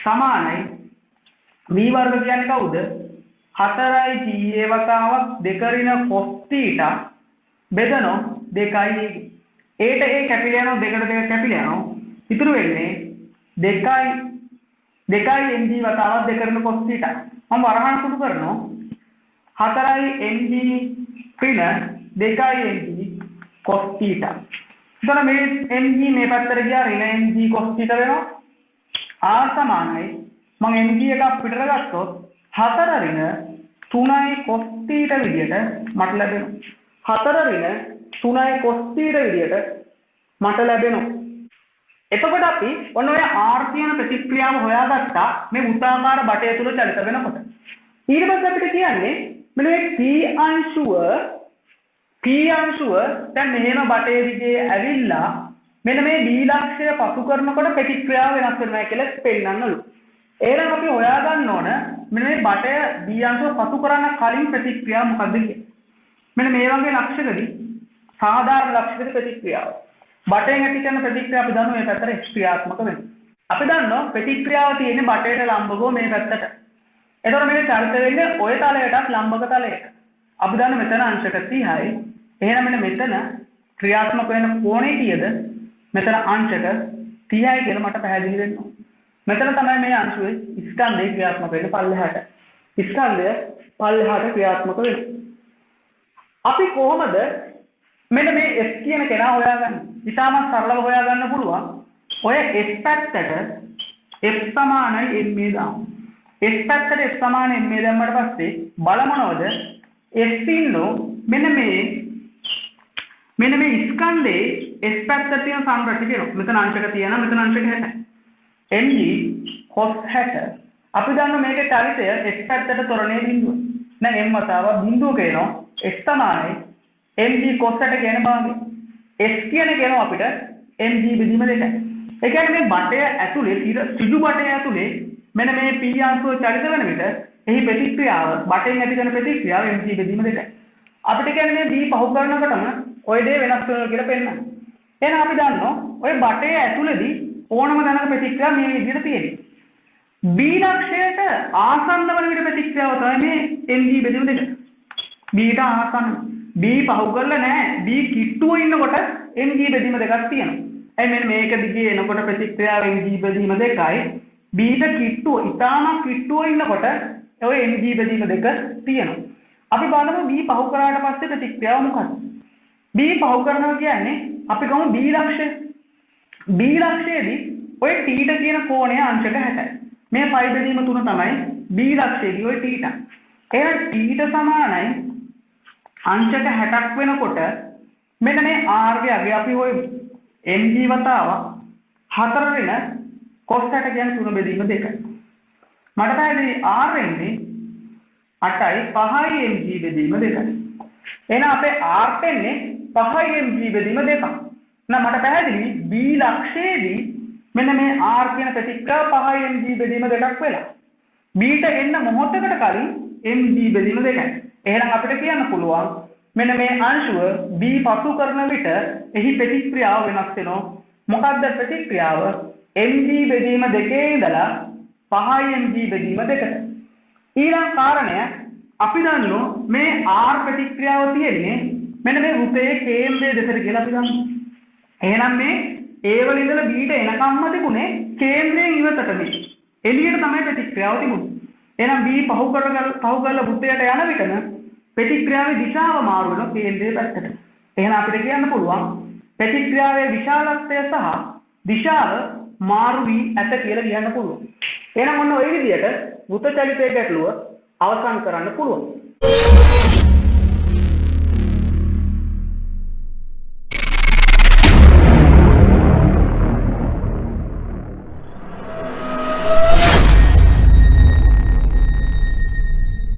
සමානයි v වර්ග කියන්නේ කවුද? 4යි ga වතාවක් 2 ඍණ cos θ බෙදනෝ 2යි. ඒට ඒ කැපිලා යනවා දෙකට දෙක කැපිලා යනවා. ඉතුරු වෙන්නේ 2යි mg වතාවක් 2 ඍණ cos θ. මම වරහන් කුඩු කරනවා 4යි mg ඍණ 2යි mg cos θ. එතන මේ mg මේ පැත්තට ගියා ඍණ mg cos θ වෙනවා. r සමානයි මම mg එකක් පිටර ගත්තොත් 4 ඍණ 3යි cos θ විදියට මට ලැබෙනවා. 4 ඍණ 3යි cos θ විදියට මට ලැබෙනවා. එතකොට අපි ඔන්න ඔය r කියන ප්‍රතික්‍රියාව හොයාගත්තා මේ වෘත්තාකාර බටය තුල චලිත වෙනකොට. ඊට පස්සේ අපිට කියන්නේ මෙන්න මේ p අංශුව දැන් මෙහෙම බටේ දිගේ ඇවිල්ලා මෙන්න මේ b ලක්ෂය පසු කරනකොට ප්‍රතික්‍රියාව වෙනස් වෙනවා කියලා පෙන්නන්නලු. එහෙනම් අපි හොයාගන්න ඕන මෙන්න මේ බටය b අංශුව පසු කරන්න කලින් ප්‍රතික්‍රියාව මොකක්ද කියලා. මෙන්න මේ වගේ ලක්ෂයකදී සාධාරණ ලක්ෂයකදී ප්‍රතික්‍රියාව බටෙන් ඇති කරන ප්‍රතික්‍රියාව අපි දන්නවා මේ පැත්තට ක්‍රියාත්මක වෙනවා. අපි දන්නවා ප්‍රතික්‍රියාව තියෙන්නේ බටේට ලම්බව මේ පැත්තට. එතකොට මේක චලිත වෙන්නේ ඔය තලයටත් ලම්බක තලයට. අපි දන්න මෙතන අංශක 30යි. එහෙනම් මෙතන ක්‍රියාත්මක වෙන කෝණය කීයද? මෙතන අංශක 30යි කියලා මට පැහැදිලි වෙනවා. මෙතන තමයි මේ අංශුවේ ස්කන්ධය ක්‍රියාත්මක වෙන්නේ පල්ලෙහාට. ස්කන්ධය පල්ලෙහාට ක්‍රියාත්මක වෙනවා. අපි කොහොමද මෙන්න මේ S කියන කෙනා හොයාගන්නේ? ඉතාමත් සරලව හොයාගන්න පුළුවන්. ඔය S පැත්තට F සමානයි ma දාමු. S පැත්තට F සමානයි ma දැම්මට පස්සේ බලමනවද S ඉන්නෝ මෙන්න මේ ස්කන්ධේ S පැත්තට තියෙන සංරචකය. මෙතන අංශක තියෙනවා මෙතන අංශක 60. mg cos 60. අපි දන්න මේකේ චලිතය S පැත්තට තොරණේ බිඳුව. දැන් m වතාව බිඳුව කියනවා S සමානයි mg cos 60 කියන භාගය. S කියන කෙනා අපිට mg බෙදීම 2යි. ඒ කියන්නේ මේ බටය ඇතුලේ ඍජු බටය ඇතුලේ මෙන්න මේ p අංශුව චලිත වෙන විට එහි ප්‍රතික්‍රියාව බටෙන් ඇති කරන ප්‍රතික්‍රියාව mg බෙදීම 2යි. අපිට කියන්නේ මේ b පහු කරනකොටම ওই දේ වෙනස් වෙනවා කියලා පෙන්නනවා. එහෙනම් අපි දන්නවා ওই බටය ඇතුලේදී ඕනම දැනක ප්‍රතික්‍රියාව මේ විදිහට තියෙනවා. b ලක්ෂයට ආසන්න වන විදිහට ප්‍රතික්‍රියාව තමයි මේ mg බෙදීම 2. b ට ආසන්න b පහු කරලා නැහැ. b කිට්ටුව ඉන්නකොට mg බෙදීම 2ක් තියෙනවා. එයි මෙන්න මේක දිගේ එනකොට ප්‍රතික්‍රියාව mg බෙදීම 2යි. b ට කිට්ටුව ඊටාම කිට්ටුව ඉන්නකොට ඔය mg බෙදීම 2 තියෙනවා. අපි බලමු b පහු කරාට පස්සේ ප්‍රතික්‍රියාව මොකක්ද? b පහු කරනවා කියන්නේ අපි ගමු b ලක්ෂය. b ලක්ෂයේදී ඔය t ට කියන කෝණය අංශක 60යි. මේ පයි බෙදීම 3 තමයි b ලක්ෂයේදී ඔය t ට. එහෙනම් t ට සමානයි අංශක 60ක් වෙනකොට මෙන්න මේ r ගේ අගය අපි හොයමු. mg වතාව 4 ඍණ cos 60 කියන්නේ 3 බෙදීම 2යි. මට පැහැදිලි r එන්නේ 8යි 5යි mg බෙදීම 2යි. එහෙනම් අපේ r එන්නේ 5යි mg බෙදීම 2ක්. නම් මට පැහැදිලි b ලක්ෂයේදී මෙන්න මේ r කියන ප්‍රතික්‍රියාව 5යි mg බෙදීම 2ක් වෙලා. b ට එන්න මොහොතකට කලින් mg බෙදීම 2යි. එහෙනම් අපිට කියන්න පුළුවන් මෙන්න මේ අංශුව b පසු කරන විට එහි ප්‍රතික්‍රියාව වෙනස් වෙනවා. මොකක්ද ප්‍රතික්‍රියාව? mg බෙදීම 2 ඉඳලා 5යි mg බෙදීම 2ට. ඊළඟ කාරණය අපි දන්නෝ මේ r ප්‍රතික්‍රියාව තියෙන්නේ මෙන්න මේ වෘතයේ කේන්ද්‍රයේ දෙසට කියලා අපි දන්නවා. එහෙනම් මේ a වල ඉඳලා b ට එනකම්ම තිබුණේ කේන්ද්‍රයෙන් ඉවතට මේ. එළියට තමයි ප්‍රතික්‍රියාව තිබුණේ. එහෙනම් b පහු කරලා වෘතයට යන විටම ප්‍රතික්‍රියාවේ දිශාව මාරු වෙනවා කේන්ද්‍රයේ පැත්තට. එහෙනම් අපිට කියන්න පුළුවන් ප්‍රතික්‍රියාවේ විශාලත්වය සහ විශාල මාරු වී ඇත කියලා කියන්න පුළුවන්. එහෙනම් ඔන්න ওই විදිහට වෘත චලිතයේ ගැටලුව අවසන් කරන්න පුළුවන්.